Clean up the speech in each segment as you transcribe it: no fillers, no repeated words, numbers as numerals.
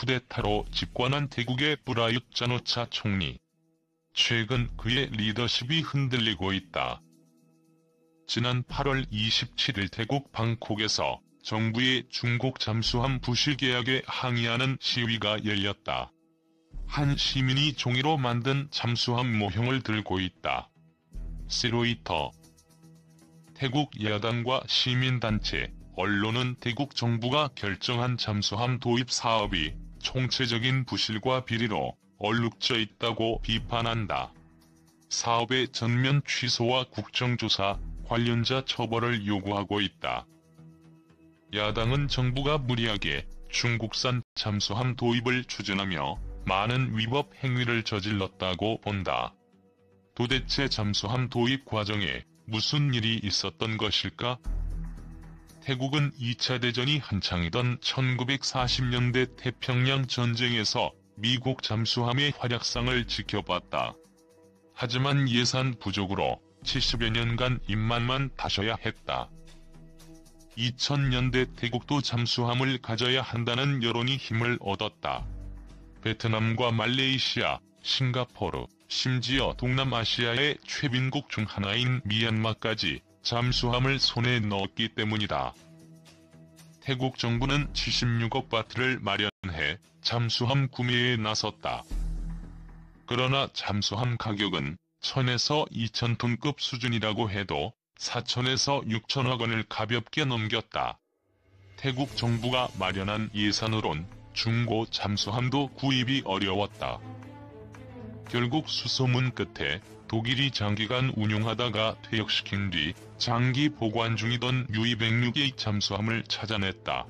쿠데타로 집권한 태국의 프라윳 짜노차 총리. 최근 그의 리더십이 흔들리고 있다. 지난 8월 27일 태국 방콕에서 정부의 중국 잠수함 부실 계약에 항의하는 시위가 열렸다. 한 시민이 종이로 만든 잠수함 모형을 들고 있다. 시로이터. 태국 야당과 시민단체, 언론은 태국 정부가 결정한 잠수함 도입 사업이 총체적인 부실과 비리로 얼룩져 있다고 비판한다. 사업의 전면 취소와 국정조사, 관련자 처벌을 요구하고 있다. 야당은 정부가 무리하게 중국산 잠수함 도입을 추진하며 많은 위법 행위를 저질렀다고 본다. 도대체 잠수함 도입 과정에 무슨 일이 있었던 것일까? 태국은 2차 대전이 한창이던 1940년대 태평양 전쟁에서 미국 잠수함의 활약상을 지켜봤다. 하지만 예산 부족으로 70여 년간 입맛만 다셔야 했다. 2000년대 태국도 잠수함을 가져야 한다는 여론이 힘을 얻었다. 베트남과 말레이시아, 싱가포르, 심지어 동남아시아의 최빈국 중 하나인 미얀마까지 잠수함을 손에 넣었기 때문이다. 태국 정부는 76억 바트를 마련해 잠수함 구매에 나섰다. 그러나 잠수함 가격은 1000에서 2000톤급 수준이라고 해도 4000에서 6000억 원을 가볍게 넘겼다. 태국 정부가 마련한 예산으론 중고 잠수함도 구입이 어려웠다. 결국 수소문 끝에 독일이 장기간 운용하다가 퇴역시킨 뒤 장기 보관 중이던 U-206의 잠수함을 찾아냈다.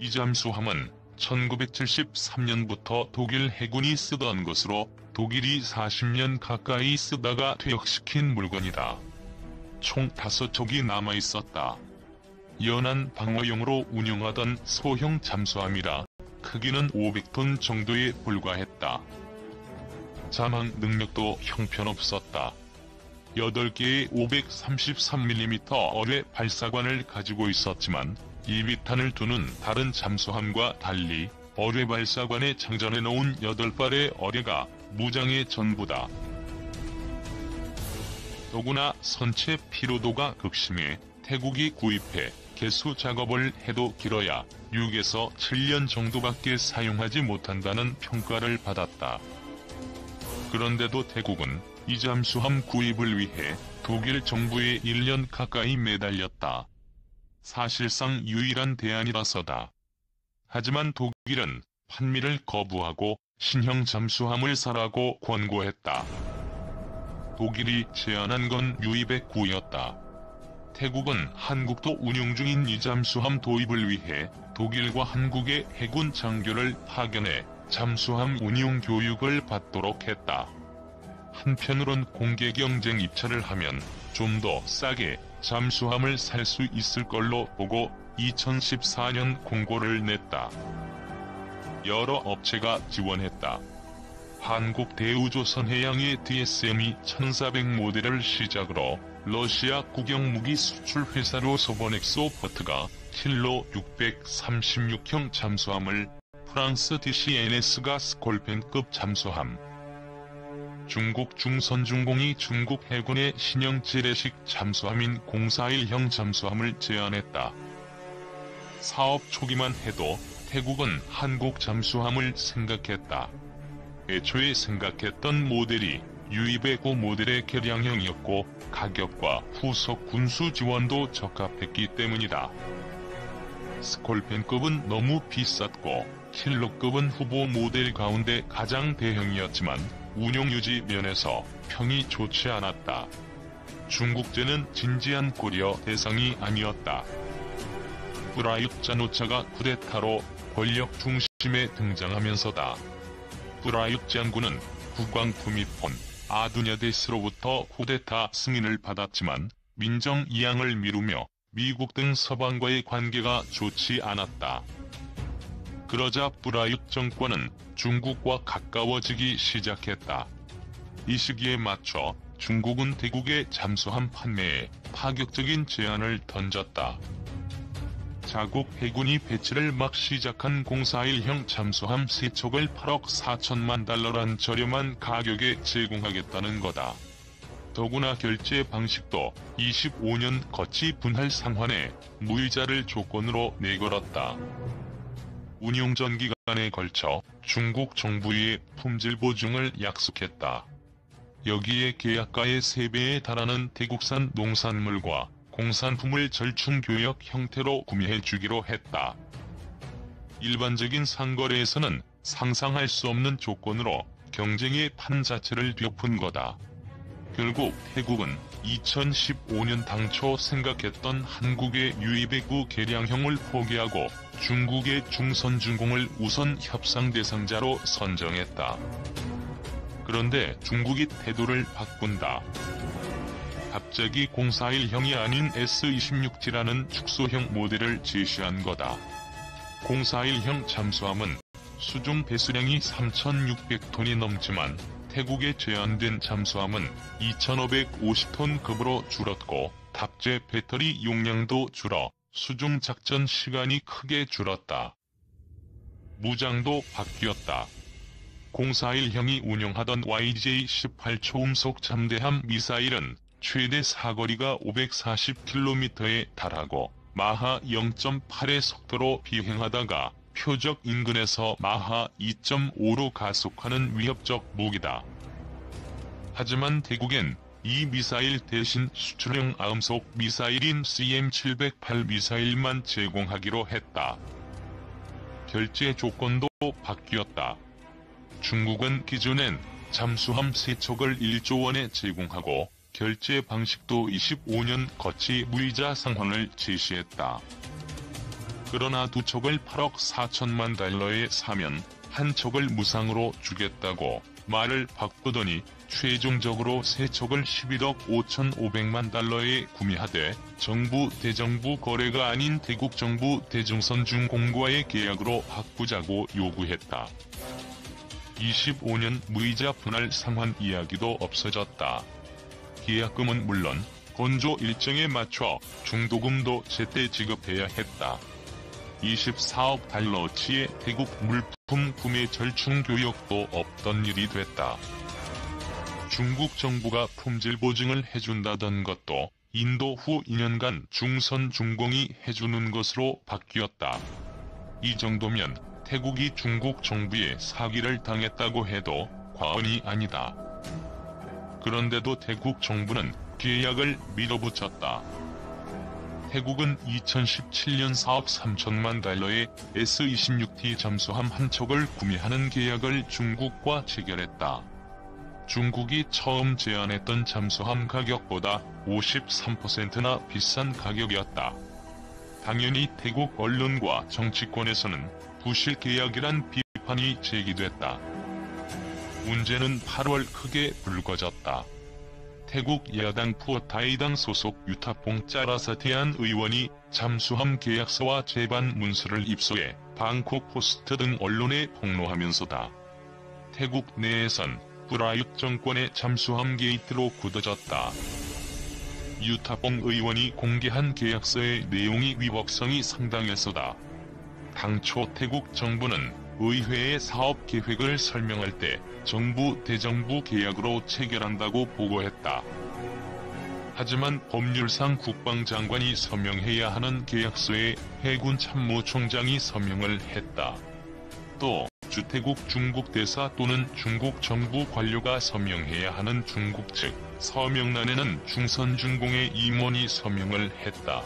이 잠수함은 1973년부터 독일 해군이 쓰던 것으로 독일이 40년 가까이 쓰다가 퇴역시킨 물건이다. 총 5척이 남아있었다. 연안 방어용으로 운용하던 소형 잠수함이라 크기는 500톤 정도에 불과했다. 잠항 능력도 형편없었다. 8개의 533mm 어뢰 발사관을 가지고 있었지만 이비탄을 두는 다른 잠수함과 달리 어뢰 발사관에 장전해 놓은 8발의 어뢰가 무장의 전부다. 더구나 선체 피로도가 극심해 태국이 구입해 개수 작업을 해도 길어야 6에서 7년 정도밖에 사용하지 못한다는 평가를 받았다. 그런데도 태국은 이 잠수함 구입을 위해 독일 정부에 1년 가까이 매달렸다. 사실상 유일한 대안이라서다. 하지만 독일은 판매를 거부하고 신형 잠수함을 사라고 권고했다. 독일이 제안한 건 U-209였다. 태국은 한국도 운용 중인 이 잠수함 도입을 위해 독일과 한국의 해군 장교를 파견해 잠수함 운용 교육을 받도록 했다. 한편으론 공개 경쟁 입찰을 하면 좀 더 싸게 잠수함을 살 수 있을 걸로 보고 2014년 공고를 냈다. 여러 업체가 지원했다. 한국 대우조선해양의 DSM이 1400 모델을 시작으로 러시아 국영무기 수출 회사로 소버넥소포트가 킬로 636형 잠수함을, 프랑스 DCNS가 스콜펜급 잠수함, 중국 중선중공이 중국 해군의 신형 재래식 잠수함인 041형 잠수함을 제안했다. 사업 초기만 해도 태국은 한국 잠수함을 생각했다. 애초에 생각했던 모델이 U-209 모델의 개량형이었고 가격과 후속 군수 지원도 적합했기 때문이다. 스콜펜급은 너무 비쌌고 킬러급은 후보 모델 가운데 가장 대형이었지만 운용 유지 면에서 평이 좋지 않았다. 중국제는 진지한 고려 대상이 아니었다. 프라윳 짜노차가 쿠데타로 권력 중심에 등장하면서다. 프라윳 장군은 국왕푸미폰 아두냐데스로부터 쿠데타 승인을 받았지만 민정 이양을 미루며 미국 등 서방과의 관계가 좋지 않았다. 그러자 프라윳 정권은 중국과 가까워지기 시작했다. 이 시기에 맞춰 중국은 태국의 잠수함 판매에 파격적인 제안을 던졌다. 자국 해군이 배치를 막 시작한 041형 잠수함 3척을 8억 4천만 달러란 저렴한 가격에 제공하겠다는 거다. 더구나 결제 방식도 25년 거치 분할 상환에 무이자를 조건으로 내걸었다. 운용 전 기간에 걸쳐 중국 정부의 품질 보증을 약속했다. 여기에 계약가의 3배에 달하는 태국산 농산물과 공산품을 절충교역 형태로 구매해주기로 했다. 일반적인 상거래에서는 상상할 수 없는 조건으로 경쟁의 판 자체를 뒤엎은 거다. 결국 태국은 2015년 당초 생각했던 한국의 유이백구 개량형을 포기하고 중국의 중선중공을 우선 협상 대상자로 선정했다. 그런데 중국이 태도를 바꾼다. 갑자기 041형이 아닌 S-26T라는 축소형 모델을 제시한 거다. 041형 잠수함은 수중 배수량이 3,600톤이 넘지만 태국에 제한된 잠수함은 2,550톤급으로 줄었고 탑재 배터리 용량도 줄어 수중 작전 시간이 크게 줄었다. 무장도 바뀌었다. 041형이 운용하던 YJ-18 초음속 잠대함 미사일은 최대 사거리가 540km에 달하고 마하 0.8의 속도로 비행하다가 표적 인근에서 마하 2.5로 가속하는 위협적 무기다. 하지만 태국엔 이 미사일 대신 수출형 아음속 미사일인 CM708 미사일만 제공하기로 했다. 결제 조건도 바뀌었다. 중국은 기존엔 잠수함 3척을 1조 원에 제공하고 결제 방식도 25년 거치 무이자 상환을 제시했다. 그러나 2척을 8억 4천만 달러에 사면 1척을 무상으로 주겠다고 말을 바꾸더니 최종적으로 3척을 11억 5,500만 달러에 구매하되 정부 대정부 거래가 아닌 태국 정부 대중선중공과의 계약으로 바꾸자고 요구했다. 25년 무이자 분할 상환 이야기도 없어졌다. 계약금은 물론 건조 일정에 맞춰 중도금도 제때 지급해야 했다. 24억 달러치의 태국 물품 구매 절충 교역도 없던 일이 됐다. 중국 정부가 품질 보증을 해준다던 것도 인도 후 2년간 중선중공이 해주는 것으로 바뀌었다. 이 정도면 태국이 중국 정부에 사기를 당했다고 해도 과언이 아니다. 그런데도 태국 정부는 계약을 밀어붙였다. 태국은 2017년 4억 3천만 달러의 S-26T 잠수함 1척을 구매하는 계약을 중국과 체결했다. 중국이 처음 제안했던 잠수함 가격보다 53%나 비싼 가격이었다. 당연히 태국 언론과 정치권에서는 부실 계약이란 비판이 제기됐다. 문제는 8월 크게 불거졌다. 태국 야당 푸어타이당 소속 유타퐁 짜라사티안 의원이 잠수함 계약서와 제반 문서를 입수해 방콕 포스트 등 언론에 폭로하면서다. 태국 내에선 프라윳 정권의 잠수함 게이트로 굳어졌다. 유타퐁 의원이 공개한 계약서의 내용이 위법성이 상당해서다. 당초 태국 정부는 의회의 사업 계획을 설명할 때 정부 대정부 계약으로 체결한다고 보고했다. 하지만 법률상 국방장관이 서명해야 하는 계약서에 해군 참모총장이 서명을 했다. 또 주태국 중국 대사 또는 중국 정부 관료가 서명해야 하는 중국 측 서명란에는 중선중공의 임원이 서명을 했다.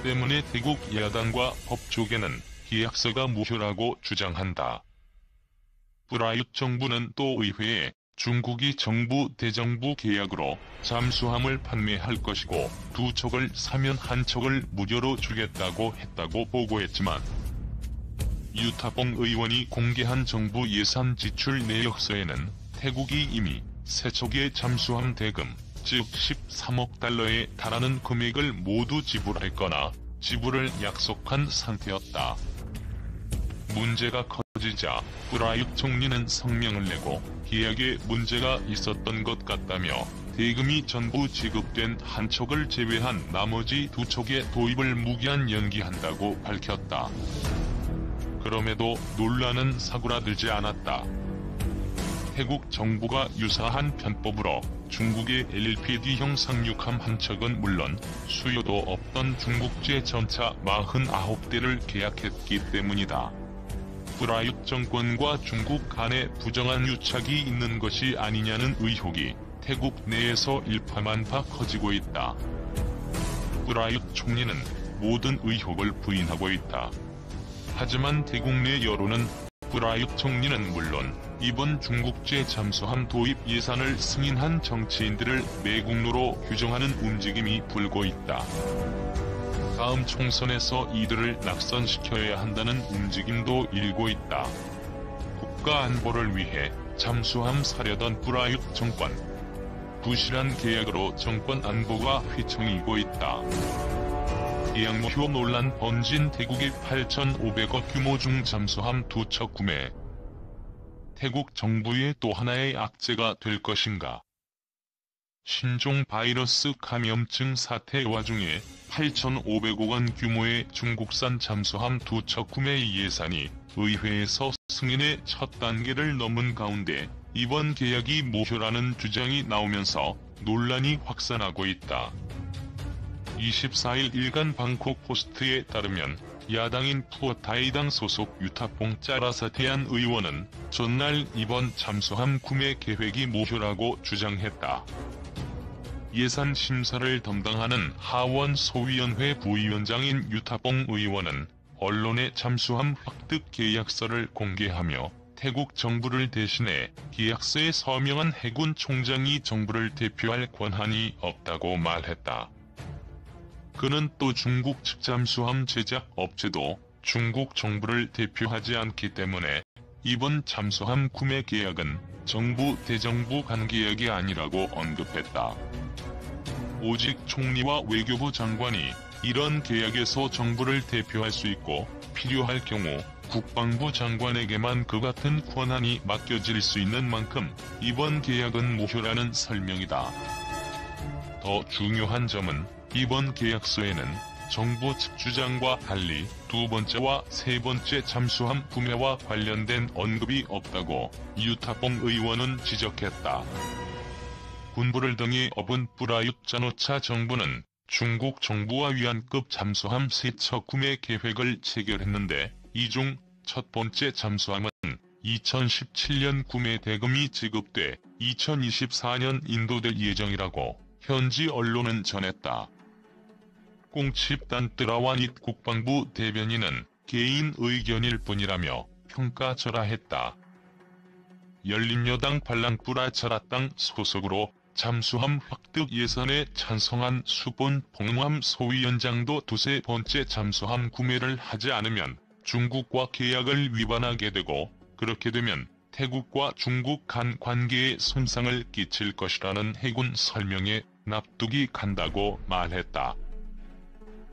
때문에 태국 야당과 법조계는 계약서가 무효라고 주장한다. 프라윳 정부는 또 의회에 중국이 정부 대정부 계약으로 잠수함을 판매할 것이고 2척을 사면 1척을 무료로 주겠다고 했다고 보고했지만 유타퐁 의원이 공개한 정부 예산 지출 내역서에는 태국이 이미 3척의 잠수함 대금, 즉 13억 달러에 달하는 금액을 모두 지불했거나 지불을 약속한 상태였다. 문제가 터지자 프라윕 총리는 성명을 내고 계약에 문제가 있었던 것 같다며 대금이 전부 지급된 한 척을 제외한 나머지 두 척의 도입을 무기한 연기한다고 밝혔다. 그럼에도 논란은 사그라들지 않았다. 태국 정부가 유사한 편법으로 중국의 LPD형 상륙함 한 척은 물론 수요도 없던 중국제 전차 49대를 계약했기 때문이다. 프라윕 정권과 중국 간에 부정한 유착이 있는 것이 아니냐는 의혹이 태국 내에서 일파만파 커지고 있다. 프라윕 총리는 모든 의혹을 부인하고 있다. 하지만 태국 내 여론은 프라윕 총리는 물론 이번 중국제 잠수함 도입 예산을 승인한 정치인들을 매국노로 규정하는 움직임이 불고 있다. 다음 총선에서 이들을 낙선시켜야 한다는 움직임도 일고 있다. 국가 안보를 위해 잠수함 사려던 프라윕 정권. 부실한 계약으로 정권 안보가 휘청이고 있다. 계약 무효 논란 번진 태국의 8,500억 규모 중잠수함 2척 구매. 태국 정부의 또 하나의 악재가 될 것인가? 신종 바이러스 감염증 사태 와중에 8,500억 원 규모의 중국산 잠수함 2척 구매 예산이 의회에서 승인의 첫 단계를 넘은 가운데 이번 계약이 무효라는 주장이 나오면서 논란이 확산하고 있다. 24일 일간 방콕 포스트에 따르면 야당인 푸어타이당 소속 유타뽕 짜라사테안 의원은 전날 이번 잠수함 구매 계획이 무효라고 주장했다. 예산 심사를 담당하는 하원 소위원회 부위원장인 유타뽕 의원은 언론에 잠수함 획득 계약서를 공개하며 태국 정부를 대신해 계약서에 서명한 해군 총장이 정부를 대표할 권한이 없다고 말했다. 그는 또 중국 측 잠수함 제작 업체도 중국 정부를 대표하지 않기 때문에 이번 잠수함 구매 계약은 정부 대정부 간 계약이 아니라고 언급했다. 오직 총리와 외교부 장관이 이런 계약에서 정부를 대표할 수 있고 필요할 경우 국방부 장관에게만 그 같은 권한이 맡겨질 수 있는 만큼 이번 계약은 무효라는 설명이다. 더 중요한 점은 이번 계약서에는 정부 측 주장과 달리 두 번째와 세 번째 잠수함 구매와 관련된 언급이 없다고 유타뽕 의원은 지적했다. 군부를 등에 업은 프라윕 자노차 정부는 중국 정부와 위안급 잠수함 3척 구매 계획을 체결했는데 이 중 첫 번째 잠수함은 2017년 구매 대금이 지급돼 2024년 인도될 예정이라고 현지 언론은 전했다. 꽁칩단 뜨라와닛 국방부 대변인은 개인 의견일 뿐이라며 평가절하했다. 열린여당 발랑뿌라차라당 소속으로 잠수함 획득 예산에 찬성한 수본 봉함 소위원장도 두세 번째 잠수함 구매를 하지 않으면 중국과 계약을 위반하게 되고 그렇게 되면 태국과 중국 간 관계에 손상을 끼칠 것이라는 해군 설명에 납득이 간다고 말했다.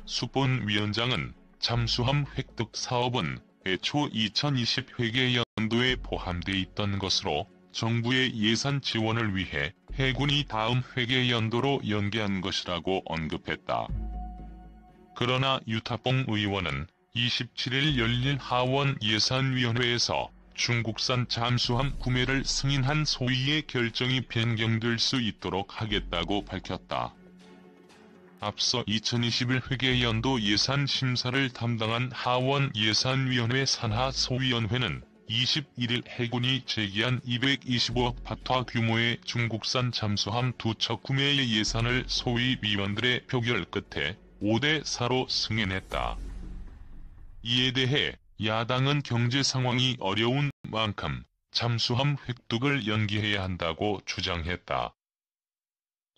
수본 위원장은 잠수함 획득 사업은 애초 2020 회계연도에 포함돼 있던 것으로 정부의 예산 지원을 위해 해군이 다음 회계연도로 연계한 것이라고 언급했다. 그러나 유타뽕 의원은 27일 열릴 하원 예산위원회에서 중국산 잠수함 구매를 승인한 소위의 결정이 변경될 수 있도록 하겠다고 밝혔다. 앞서 2021 회계연도 예산 심사를 담당한 하원 예산위원회 산하 소위원회는 21일 해군이 제기한 225억 바트 규모의 중국산 잠수함 2척 구매의 예산을 소위위원들의 표결 끝에 5대4로 승인했다. 이에 대해 야당은 경제 상황이 어려운 만큼 잠수함 획득을 연기해야 한다고 주장했다.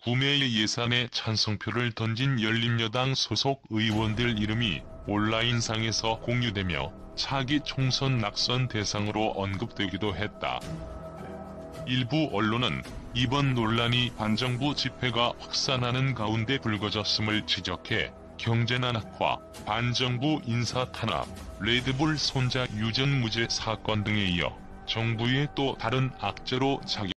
구매의 예산에 찬성표를 던진 열린여당 소속 의원들 이름이 온라인상에서 공유되며 차기 총선 낙선 대상으로 언급되기도 했다. 일부 언론은 이번 논란이 반정부 집회가 확산하는 가운데 불거졌음을 지적해 경제난 악화, 반정부 인사 탄압, 레드불 손자 유전 무죄 사건 등에 이어 정부의 또 다른 악재로 작용.